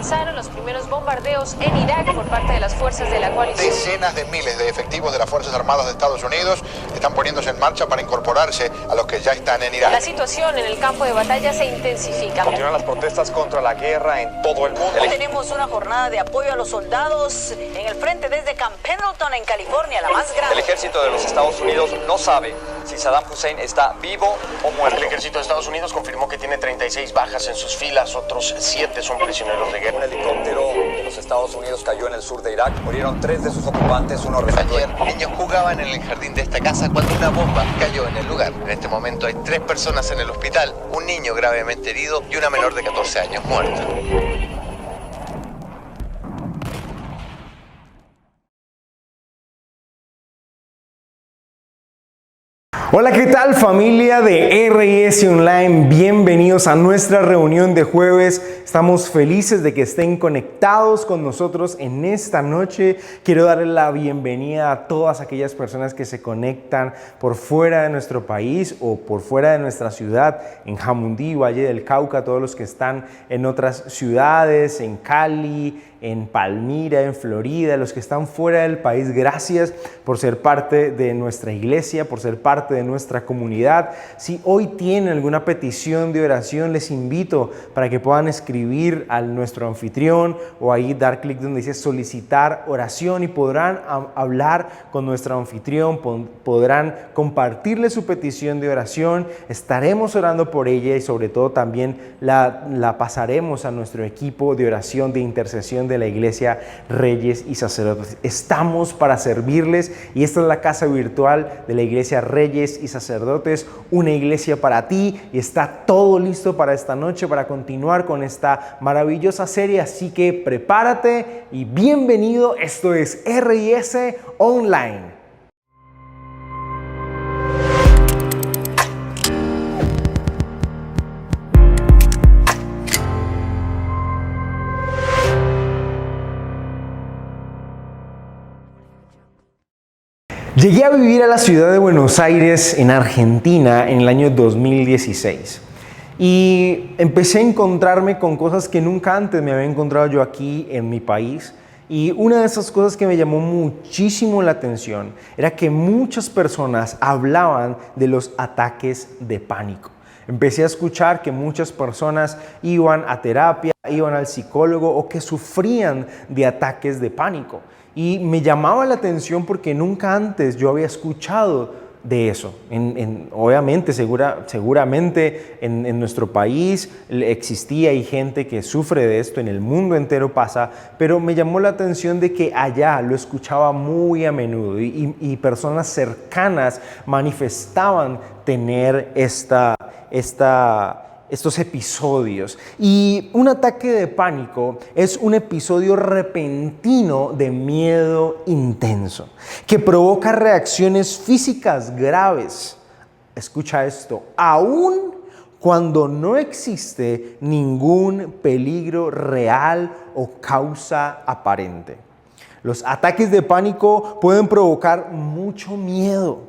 comenzaron los primeros bombardeos en Irak por parte de las fuerzas de la coalición. Decenas de miles de efectivos de las Fuerzas Armadas de Estados Unidos están poniéndose en marcha para incorporarse a los que ya están en Irak. La situación en el campo de batalla se intensifica. Continúan las protestas contra la guerra en todo el mundo. Hoy tenemos una jornada de apoyo a los soldados en el frente desde Camp Pendleton en California, la más grande. El ejército de los Estados Unidos no sabe si Saddam Hussein está vivo o muerto. El ejército de Estados Unidos confirmó que tiene 36 bajas en sus filas, otros 7 son prisioneros de guerra. Un helicóptero de los Estados Unidos cayó en el sur de Irak. Murieron 3 de sus ocupantes, uno resultó. Ayer, niños jugaban en el jardín de esta casa cuando una bomba cayó en el lugar. En este momento hay 3 personas en el hospital, un niño gravemente herido y una menor de 14 años muerta. Hola, ¿qué tal familia de RS Online? Bienvenidos a nuestra reunión de jueves. Estamos felices de que estén conectados con nosotros en esta noche. Quiero darle la bienvenida a todas aquellas personas que se conectan por fuera de nuestro país o por fuera de nuestra ciudad, en Jamundí, Valle del Cauca, todos los que están en otras ciudades, en Cali, en Palmira, en Florida, los que están fuera del país. Gracias por ser parte de nuestra iglesia, por ser parte de nuestra comunidad. Si hoy tienen alguna petición de oración, les invito para que puedan escribir a nuestro anfitrión o ahí dar clic donde dice solicitar oración y podrán hablar con nuestro anfitrión, podrán compartirle su petición de oración. Estaremos orando por ella y sobre todo también la pasaremos a nuestro equipo de oración, de intercesión de la iglesia Reyes y Sacerdotes. Estamos para servirles y esta es la casa virtual de la iglesia Reyes y Sacerdotes, una iglesia para ti, y está todo listo para esta noche, para continuar con esta maravillosa serie, así que prepárate y bienvenido. Esto es RS Online. Llegué a vivir a la ciudad de Buenos Aires, en Argentina, en el año 2016 y empecé a encontrarme con cosas que nunca antes me había encontrado yo aquí en mi país. Y una de esas cosas que me llamó muchísimo la atención era que muchas personas hablaban de los ataques de pánico. Empecé a escuchar que muchas personas iban a terapia, iban al psicólogo o que sufrían de ataques de pánico. Y me llamaba la atención porque nunca antes yo había escuchado de eso. Obviamente, seguramente en nuestro país existía y gente que sufre de esto, en el mundo entero pasa, pero me llamó la atención de que allá lo escuchaba muy a menudo y personas cercanas manifestaban tener estos episodios. Y un ataque de pánico es un episodio repentino de miedo intenso que provoca reacciones físicas graves. Escucha esto, aún cuando no existe ningún peligro real o causa aparente. Los ataques de pánico pueden provocar mucho miedo.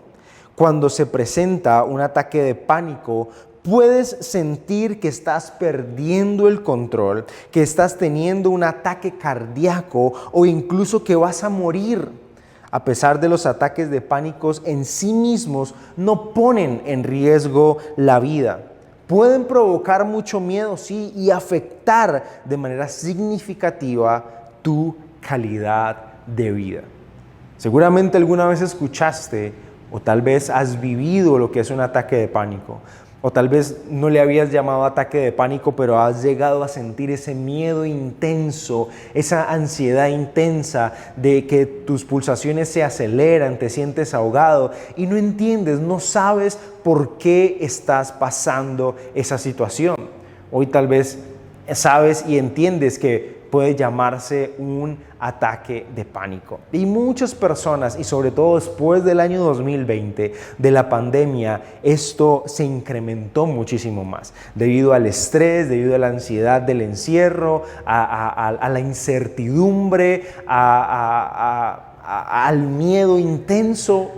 Cuando se presenta un ataque de pánico, puedes sentir que estás perdiendo el control, que estás teniendo un ataque cardíaco o incluso que vas a morir. A pesar de los ataques de pánico en sí mismos, no ponen en riesgo la vida. Pueden provocar mucho miedo, sí, y afectar de manera significativa tu calidad de vida. Seguramente alguna vez escuchaste o tal vez has vivido lo que es un ataque de pánico. O tal vez no le habías llamado ataque de pánico, pero has llegado a sentir ese miedo intenso, esa ansiedad intensa de que tus pulsaciones se aceleran, te sientes ahogado y no entiendes, no sabes por qué estás pasando esa situación. Hoy tal vez sabes y entiendes que puede llamarse un ataque de pánico. Y muchas personas, y sobre todo después del año 2020, de la pandemia, esto se incrementó muchísimo más. Debido al estrés, debido a la ansiedad del encierro, a la incertidumbre, al miedo intenso,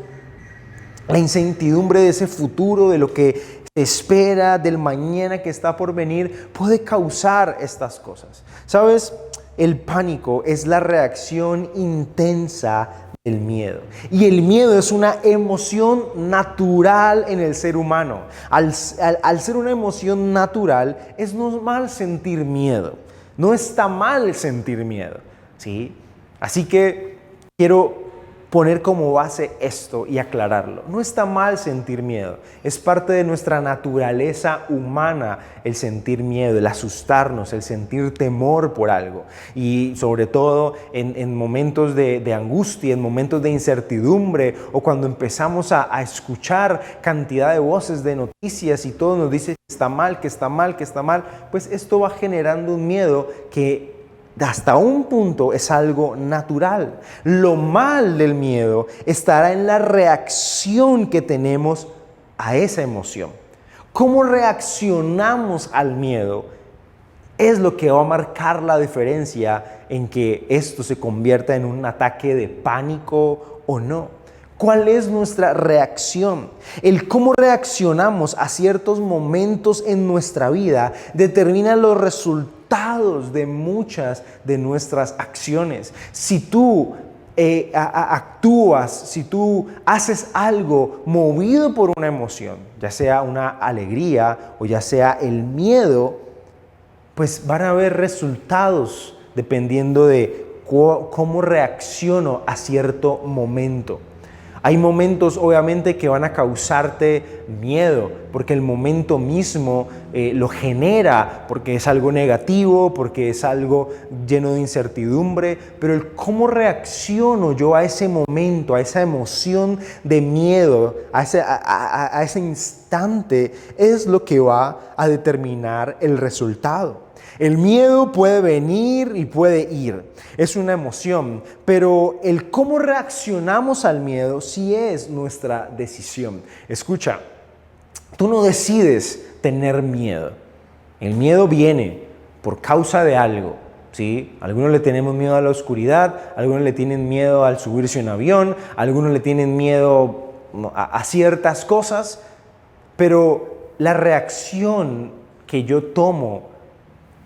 la incertidumbre de ese futuro, de lo que espera, del mañana que está por venir, puede causar estas cosas. ¿Sabes? El pánico es la reacción intensa del miedo. Y el miedo es una emoción natural en el ser humano. Al ser una emoción natural, es normal sentir miedo. No está mal sentir miedo, ¿sí? Así que quiero poner como base esto y aclararlo. No está mal sentir miedo. Es parte de nuestra naturaleza humana el sentir miedo, el asustarnos, el sentir temor por algo. Y sobre todo en momentos de angustia, en momentos de incertidumbre, o cuando empezamos a escuchar cantidad de voces de noticias y todo nos dice que está mal, que está mal, que está mal, pues esto va generando un miedo que hasta un punto es algo natural. Lo mal del miedo estará en la reacción que tenemos a esa emoción. Cómo reaccionamos al miedo es lo que va a marcar la diferencia en que esto se convierta en un ataque de pánico o no. ¿Cuál es nuestra reacción? El cómo reaccionamos a ciertos momentos en nuestra vida determina los resultados de muchas de nuestras acciones. Si tú actúas, si tú haces algo movido por una emoción, ya sea una alegría o ya sea el miedo, pues van a haber resultados dependiendo de cómo reacciono a cierto momento. Hay momentos obviamente que van a causarte miedo, porque el momento mismo lo genera, porque es algo negativo, porque es algo lleno de incertidumbre, pero el cómo reacciono yo a ese momento, a esa emoción de miedo, a ese instante, es lo que va a determinar el resultado. El miedo puede venir y puede ir, es una emoción, pero el cómo reaccionamos al miedo sí es nuestra decisión. Escucha, tú no decides tener miedo. El miedo viene por causa de algo, ¿sí? Algunos le tenemos miedo a la oscuridad, algunos le tienen miedo al subirse a un avión, algunos le tienen miedo a ciertas cosas, pero la reacción que yo tomo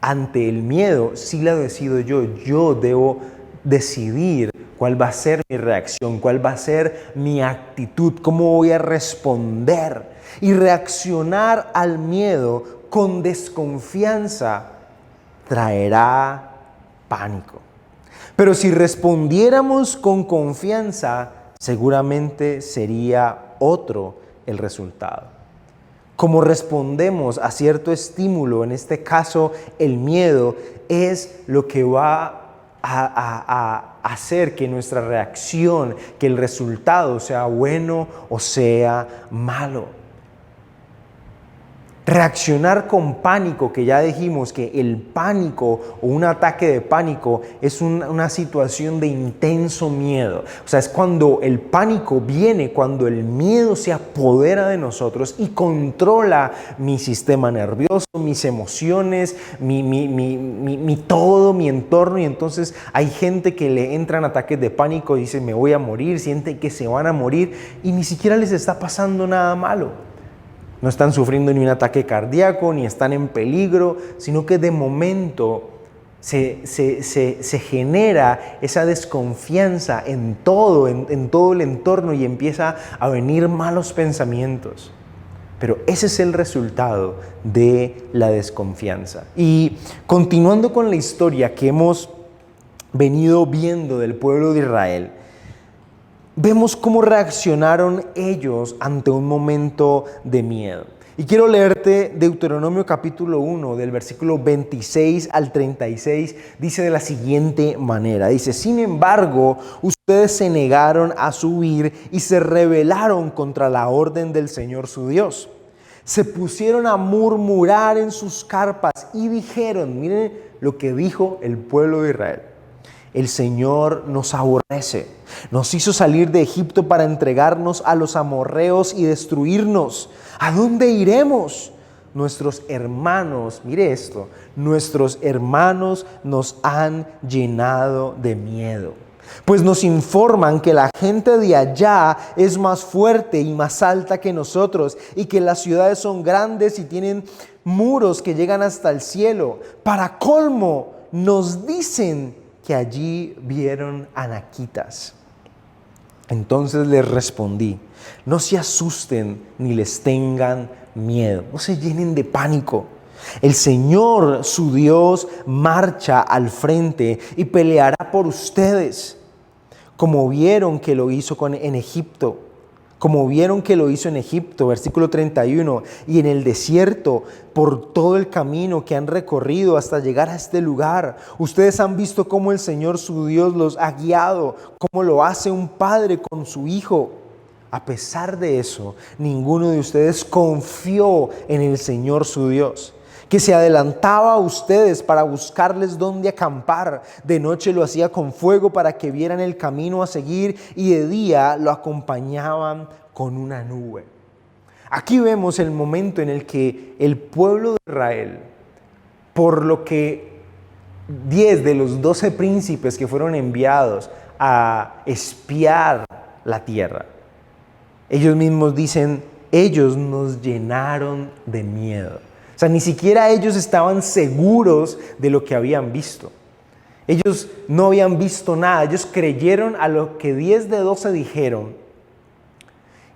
ante el miedo, sí la decido yo. Yo debo decidir cuál va a ser mi reacción, cuál va a ser mi actitud, cómo voy a responder. Y reaccionar al miedo con desconfianza traerá pánico. Pero si respondiéramos con confianza, seguramente sería otro el resultado. Cómo respondemos a cierto estímulo, en este caso el miedo, es lo que va a hacer que nuestra reacción, que el resultado sea bueno o sea malo. Reaccionar con pánico, que ya dijimos que el pánico o un ataque de pánico es una situación de intenso miedo. O sea, es cuando el pánico viene, cuando el miedo se apodera de nosotros y controla mi sistema nervioso, mis emociones, mi todo, mi entorno. Y entonces hay gente que le entran ataques de pánico y dice, me voy a morir, sienten que se van a morir y ni siquiera les está pasando nada malo. No están sufriendo ni un ataque cardíaco, ni están en peligro, sino que de momento se genera esa desconfianza en todo el entorno y empieza a venir malos pensamientos. Pero ese es el resultado de la desconfianza. Y continuando con la historia que hemos venido viendo del pueblo de Israel, vemos cómo reaccionaron ellos ante un momento de miedo. Y quiero leerte Deuteronomio capítulo 1, del versículo 26 al 36, dice de la siguiente manera. Dice, sin embargo, ustedes se negaron a subir y se rebelaron contra la orden del Señor su Dios. Se pusieron a murmurar en sus carpas y dijeron, miren lo que dijo el pueblo de Israel. El Señor nos aborrece, nos hizo salir de Egipto para entregarnos a los amorreos y destruirnos. ¿A dónde iremos? Nuestros hermanos, mire esto, nuestros hermanos nos han llenado de miedo. Pues nos informan que la gente de allá es más fuerte y más alta que nosotros y que las ciudades son grandes y tienen muros que llegan hasta el cielo. Para colmo, nos dicen que allí vieron anaquitas. Entonces les respondí, no se asusten ni les tengan miedo, no se llenen de pánico. El Señor, su Dios, marcha al frente y peleará por ustedes, como vieron que lo hizo en Egipto. Como vieron que lo hizo en Egipto, versículo 31, y en el desierto, por todo el camino que han recorrido hasta llegar a este lugar. Ustedes han visto cómo el Señor su Dios los ha guiado, cómo lo hace un padre con su hijo. A pesar de eso, ninguno de ustedes confió en el Señor su Dios, que se adelantaba a ustedes para buscarles dónde acampar. De noche lo hacía con fuego para que vieran el camino a seguir y de día lo acompañaban con una nube. Aquí vemos el momento en el que el pueblo de Israel, por lo que 10 de los 12 príncipes que fueron enviados a espiar la tierra, ellos mismos dicen, ellos nos llenaron de miedo. O sea, ni siquiera ellos estaban seguros de lo que habían visto. Ellos no habían visto nada. Ellos creyeron a lo que 10 de 12 dijeron.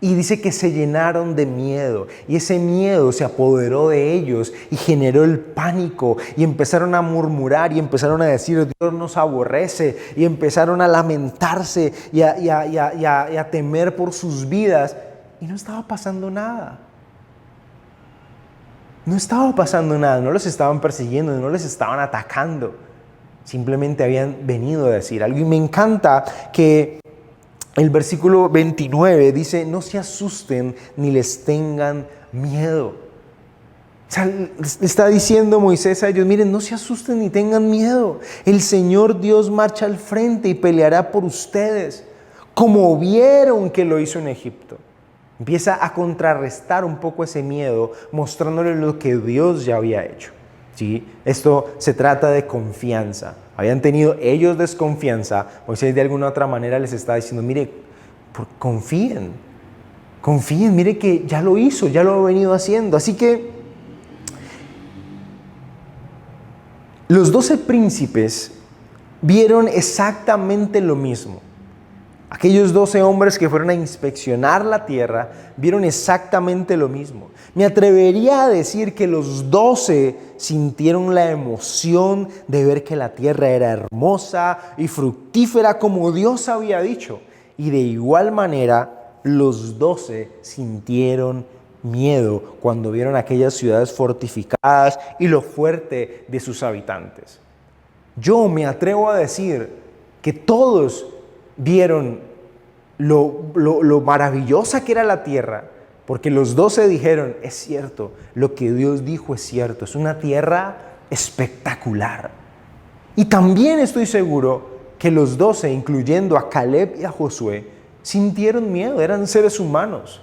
Y dice que se llenaron de miedo. Y ese miedo se apoderó de ellos y generó el pánico. Y empezaron a murmurar y empezaron a decir, Dios nos aborrece. Y empezaron a lamentarse y a temer por sus vidas. Y no estaba pasando nada. No estaba pasando nada, no los estaban persiguiendo, no les estaban atacando. Simplemente habían venido a decir algo. Y me encanta que el versículo 29 dice, no se asusten ni les tengan miedo. O sea, está diciendo Moisés a ellos, miren, no se asusten ni tengan miedo. El Señor Dios marcha al frente y peleará por ustedes, como vieron que lo hizo en Egipto. Empieza a contrarrestar un poco ese miedo, mostrándole lo que Dios ya había hecho. ¿Sí? Esto se trata de confianza. Habían tenido ellos desconfianza. Moisés de alguna otra manera les está diciendo, mire, confíen, mire que ya lo hizo, ya lo ha venido haciendo. Así que los 12 príncipes vieron exactamente lo mismo. Aquellos 12 hombres que fueron a inspeccionar la tierra vieron exactamente lo mismo. Me atrevería a decir que los 12 sintieron la emoción de ver que la tierra era hermosa y fructífera como Dios había dicho. Y de igual manera, los 12 sintieron miedo cuando vieron aquellas ciudades fortificadas y lo fuerte de sus habitantes. Yo me atrevo a decir que todos vieron lo maravillosa que era la tierra, porque los 12 dijeron, es cierto, lo que Dios dijo es cierto, es una tierra espectacular. Y también estoy seguro que los 12, incluyendo a Caleb y a Josué, sintieron miedo, eran seres humanos.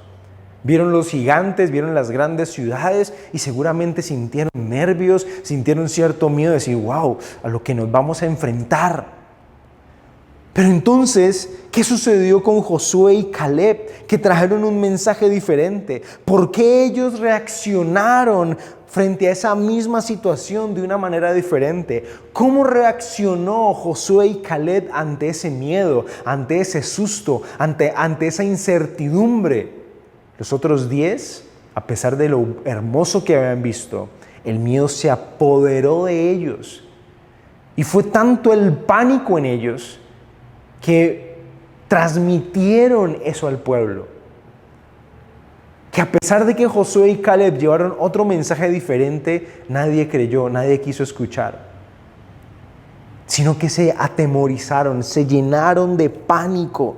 Vieron los gigantes, vieron las grandes ciudades y seguramente sintieron nervios, sintieron cierto miedo de decir, wow, a lo que nos vamos a enfrentar. Pero entonces, ¿qué sucedió con Josué y Caleb? Que trajeron un mensaje diferente. ¿Por qué ellos reaccionaron frente a esa misma situación de una manera diferente? ¿Cómo reaccionó Josué y Caleb ante ese miedo, ante ese susto, ante esa incertidumbre? Los otros 10, a pesar de lo hermoso que habían visto, el miedo se apoderó de ellos. Y fue tanto el pánico en ellos que transmitieron eso al pueblo, que a pesar de que Josué y Caleb llevaron otro mensaje diferente, nadie creyó, nadie quiso escuchar, sino que se atemorizaron, se llenaron de pánico.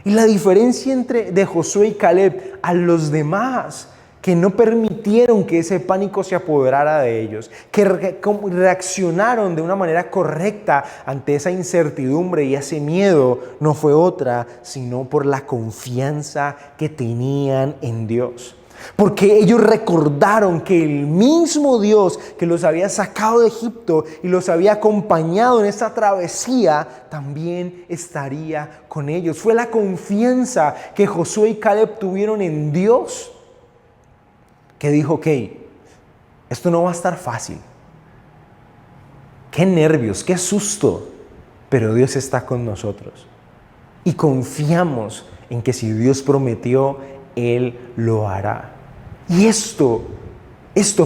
Y la diferencia de Josué y Caleb a los demás, que no permitieron que ese pánico se apoderara de ellos, que reaccionaron de una manera correcta ante esa incertidumbre y ese miedo, no fue otra, sino por la confianza que tenían en Dios. Porque ellos recordaron que el mismo Dios que los había sacado de Egipto y los había acompañado en esta travesía, también estaría con ellos. Fue la confianza que Josué y Caleb tuvieron en Dios que dijo, ok, esto no va a estar fácil. Qué nervios, qué susto, pero Dios está con nosotros. Y confiamos en que si Dios prometió, Él lo hará. Y esto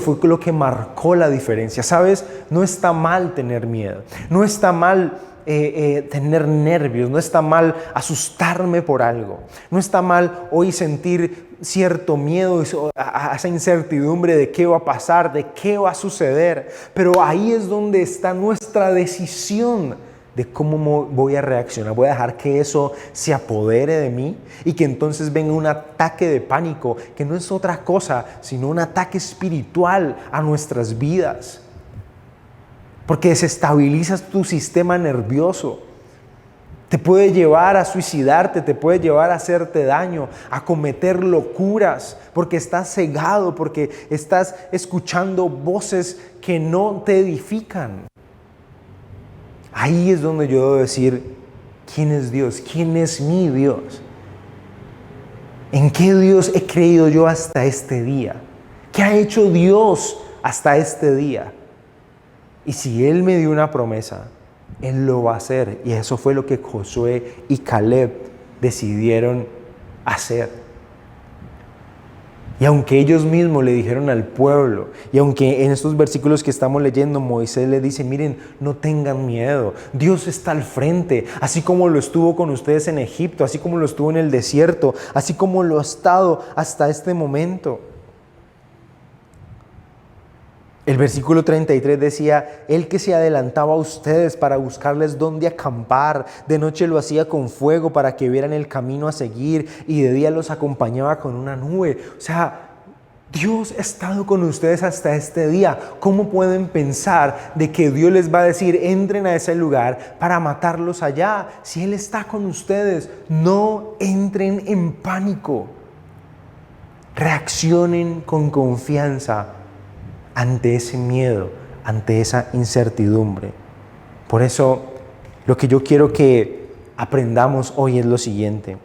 fue lo que marcó la diferencia. ¿Sabes? No está mal tener miedo. No está mal tener nervios. No está mal asustarme por algo. No está mal hoy sentir cierto miedo, a esa incertidumbre de qué va a pasar, de qué va a suceder. Pero ahí es donde está nuestra decisión de cómo voy a reaccionar. Voy a dejar que eso se apodere de mí y que entonces venga un ataque de pánico, que no es otra cosa, sino un ataque espiritual a nuestras vidas. Porque desestabilizas tu sistema nervioso. Te puede llevar a suicidarte, te puede llevar a hacerte daño, a cometer locuras, porque estás cegado, porque estás escuchando voces que no te edifican. Ahí es donde yo debo decir, ¿quién es Dios? ¿Quién es mi Dios? ¿En qué Dios he creído yo hasta este día? ¿Qué ha hecho Dios hasta este día? Y si Él me dio una promesa, Él lo va a hacer. Y eso fue lo que Josué y Caleb decidieron hacer. Y aunque ellos mismos le dijeron al pueblo, y aunque en estos versículos que estamos leyendo, Moisés le dice, miren, no tengan miedo, Dios está al frente, así como lo estuvo con ustedes en Egipto, así como lo estuvo en el desierto, así como lo ha estado hasta este momento. El versículo 33 decía, Él que se adelantaba a ustedes para buscarles dónde acampar, de noche lo hacía con fuego para que vieran el camino a seguir y de día los acompañaba con una nube. O sea, Dios ha estado con ustedes hasta este día. ¿Cómo pueden pensar de que Dios les va a decir, entren a ese lugar para matarlos allá? Si Él está con ustedes, no entren en pánico. Reaccionen con confianza ante ese miedo, ante esa incertidumbre. Por eso, lo que yo quiero que aprendamos hoy es lo siguiente.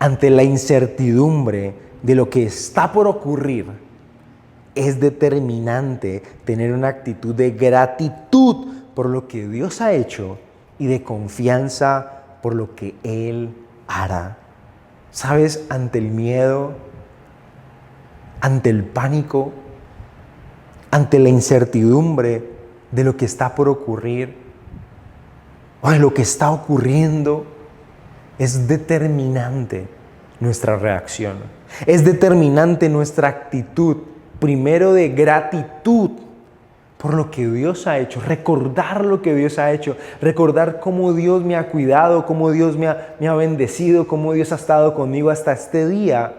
Ante la incertidumbre de lo que está por ocurrir, es determinante tener una actitud de gratitud por lo que Dios ha hecho y de confianza por lo que Él hará. ¿Sabes? Ante el miedo, ante el pánico, ante la incertidumbre de lo que está por ocurrir o de lo que está ocurriendo, es determinante nuestra reacción. Es determinante nuestra actitud, primero de gratitud por lo que Dios ha hecho, recordar lo que Dios ha hecho, recordar cómo Dios me ha cuidado, cómo Dios me ha bendecido, cómo Dios ha estado conmigo hasta este día.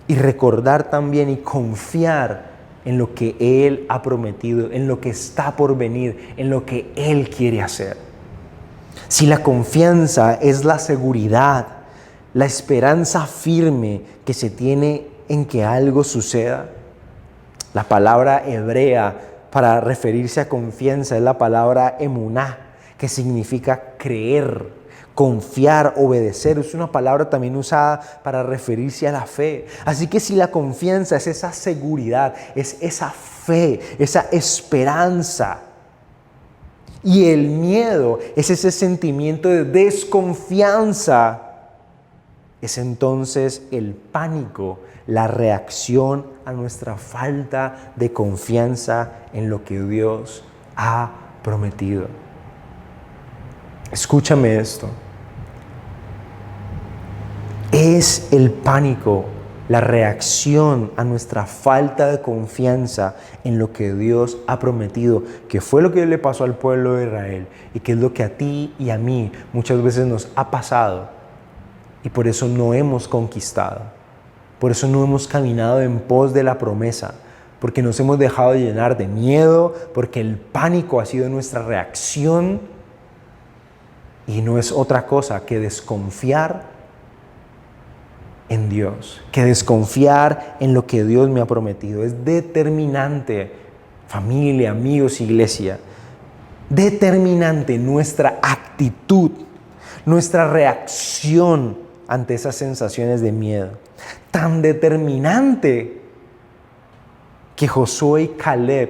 Y recordar también y confiar en lo que Él ha prometido, en lo que está por venir, en lo que Él quiere hacer. Si la confianza es la seguridad, la esperanza firme que se tiene en que algo suceda, la palabra hebrea para referirse a confianza es la palabra emuná, que significa creer, confiar, obedecer. Es una palabra también usada para referirse a la fe. Así que si la confianza es esa seguridad, es esa fe, esa esperanza, y el miedo es ese sentimiento de desconfianza, es entonces el pánico, la reacción a nuestra falta de confianza en lo que Dios ha prometido. Escúchame esto. Es el pánico, la reacción a nuestra falta de confianza en lo que Dios ha prometido, que fue lo que le pasó al pueblo de Israel y que es lo que a ti y a mí muchas veces nos ha pasado, y por eso no hemos conquistado, por eso no hemos caminado en pos de la promesa, porque nos hemos dejado llenar de miedo, porque el pánico ha sido nuestra reacción y no es otra cosa que desconfiar en Dios, que desconfiar en lo que Dios me ha prometido. Es determinante, familia, amigos, iglesia, determinante nuestra actitud, nuestra reacción ante esas sensaciones de miedo. Tan determinante que Josué y Caleb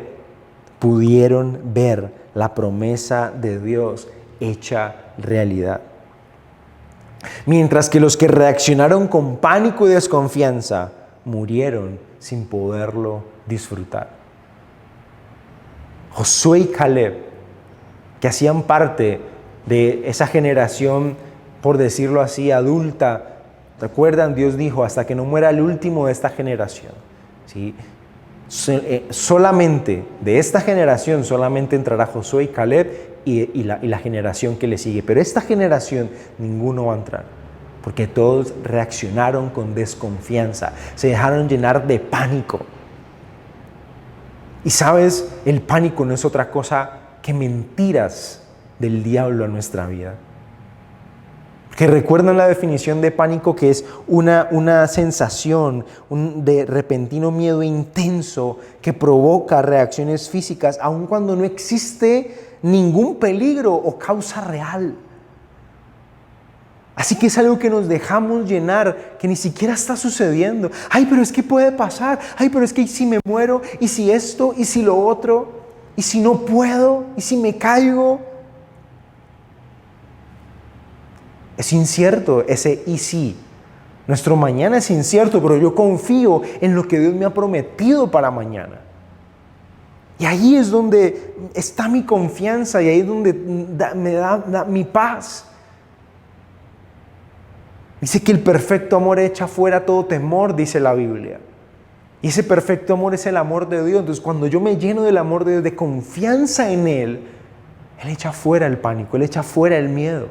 pudieron ver la promesa de Dios hecha realidad. Mientras que los que reaccionaron con pánico y desconfianza murieron sin poderlo disfrutar. Josué y Caleb, que hacían parte de esa generación, por decirlo así, adulta, ¿recuerdan? Dios dijo, hasta que no muera el último de esta generación, ¿sí? Solamente de esta generación solamente entrará Josué y Caleb y la generación que le sigue. Pero esta generación ninguno va a entrar, porque todos reaccionaron con desconfianza, se dejaron llenar de pánico. Y sabes, el pánico no es otra cosa que mentiras del diablo a nuestra vida. Que recuerdan la definición de pánico, que es una sensación de repentino miedo intenso que provoca reacciones físicas aun cuando no existe ningún peligro o causa real. Así que es algo que nos dejamos llenar, que ni siquiera está sucediendo. Ay, pero es que puede pasar. Ay, pero es que ¿y si me muero? ¿Y si esto? ¿Y si lo otro? ¿Y si no puedo? ¿Y si me caigo? Es incierto ese y si. Nuestro mañana es incierto, pero yo confío en lo que Dios me ha prometido para mañana. Y ahí es donde está mi confianza y ahí es donde me da mi paz. Dice que el perfecto amor echa fuera todo temor, dice la Biblia. Y ese perfecto amor es el amor de Dios. Entonces, cuando yo me lleno del amor de Dios, de confianza en Él echa fuera el pánico, Él echa fuera el miedo.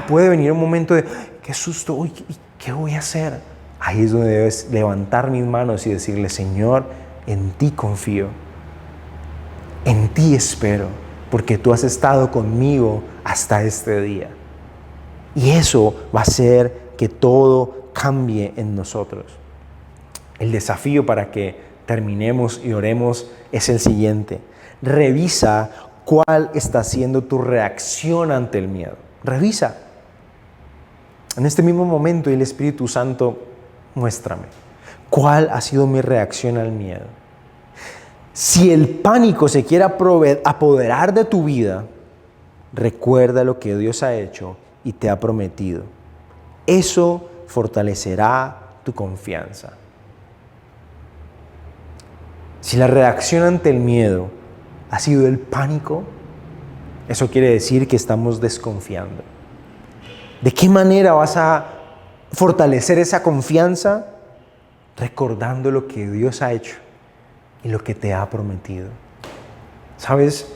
Puede venir un momento de, qué susto, uy, ¿qué voy a hacer? Ahí es donde debes levantar mis manos y decirle, Señor, en ti confío, en ti espero, porque tú has estado conmigo hasta este día. Y eso va a hacer que todo cambie en nosotros. El desafío para que terminemos y oremos es el siguiente. Revisa cuál está siendo tu reacción ante el miedo. Revisa. En este mismo momento, el Espíritu Santo, muéstrame cuál ha sido mi reacción al miedo. Si el pánico se quiere apoderar de tu vida, recuerda lo que Dios ha hecho y te ha prometido. Eso fortalecerá tu confianza. Si la reacción ante el miedo ha sido el pánico, eso quiere decir que estamos desconfiando. ¿De qué manera vas a fortalecer esa confianza? Recordando lo que Dios ha hecho y lo que te ha prometido. ¿Sabes?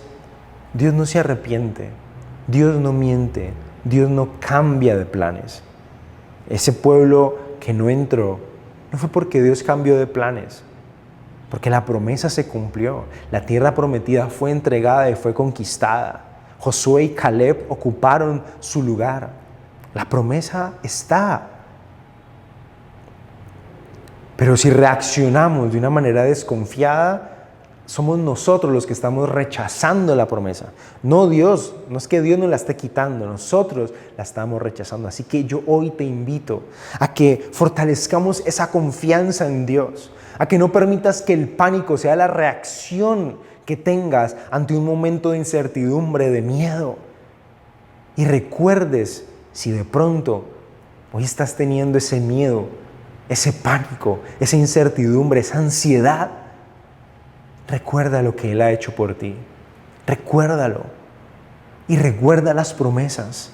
Dios no se arrepiente, Dios no miente, Dios no cambia de planes. Ese pueblo que no entró, no fue porque Dios cambió de planes, porque la promesa se cumplió. La tierra prometida fue entregada y fue conquistada. Josué y Caleb ocuparon su lugar. La promesa está. Pero si reaccionamos de una manera desconfiada, somos nosotros los que estamos rechazando la promesa. No Dios, no es que Dios nos la esté quitando, nosotros la estamos rechazando. Así que yo hoy te invito a que fortalezcamos esa confianza en Dios, a que no permitas que el pánico sea la reacción que tengas ante un momento de incertidumbre, de miedo. Y recuerdes, si de pronto hoy estás teniendo ese miedo, ese pánico, esa incertidumbre, esa ansiedad, recuerda lo que Él ha hecho por ti. Recuérdalo. Y recuerda las promesas.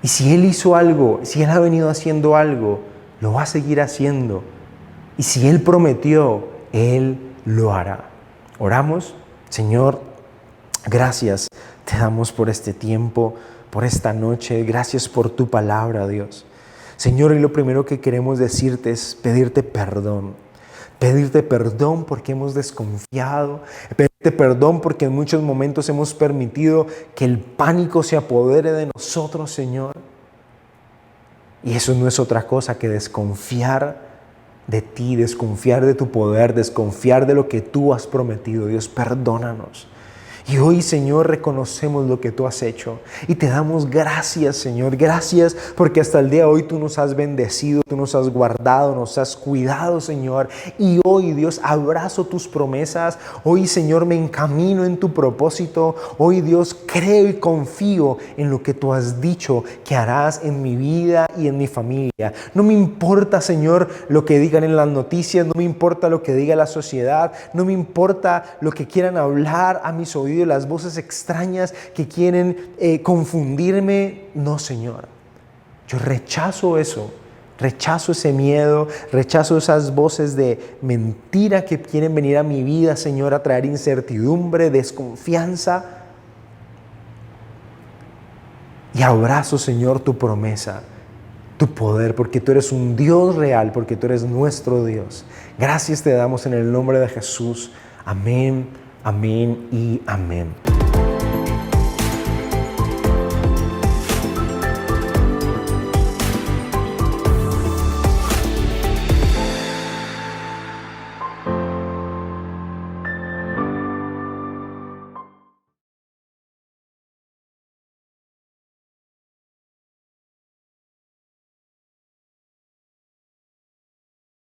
Y si Él hizo algo, si Él ha venido haciendo algo, lo va a seguir haciendo. Y si Él prometió, Él lo hará. Oramos. Señor, gracias te damos por este tiempo, por esta noche. Gracias por tu palabra, Dios. Señor, y lo primero que queremos decirte es pedirte perdón. Pedirte perdón porque hemos desconfiado. Pedirte perdón porque en muchos momentos hemos permitido que el pánico se apodere de nosotros, Señor. Y eso no es otra cosa que desconfiar de ti, desconfiar de tu poder, desconfiar de lo que tú has prometido. Dios, perdónanos. Y hoy, Señor, reconocemos lo que tú has hecho y te damos gracias, Señor. Gracias porque hasta el día de hoy tú nos has bendecido, tú nos has guardado, nos has cuidado, Señor. Y hoy, Dios, abrazo tus promesas. Hoy, Señor, me encamino en tu propósito. Hoy, Dios, creo y confío en lo que tú has dicho que harás en mi vida y en mi familia. No me importa, Señor, lo que digan en las noticias, no me importa lo que diga la sociedad, no me importa lo que quieran hablar a mis oídos, las voces extrañas que quieren confundirme. No, Señor, yo rechazo eso, rechazo ese miedo, rechazo esas voces de mentira que quieren venir a mi vida, Señor, a traer incertidumbre, desconfianza. Y abrazo, Señor, tu promesa, tu poder, porque tú eres un Dios real, porque tú eres nuestro Dios. Gracias te damos en el nombre de Jesús. Amén. Amén y amén.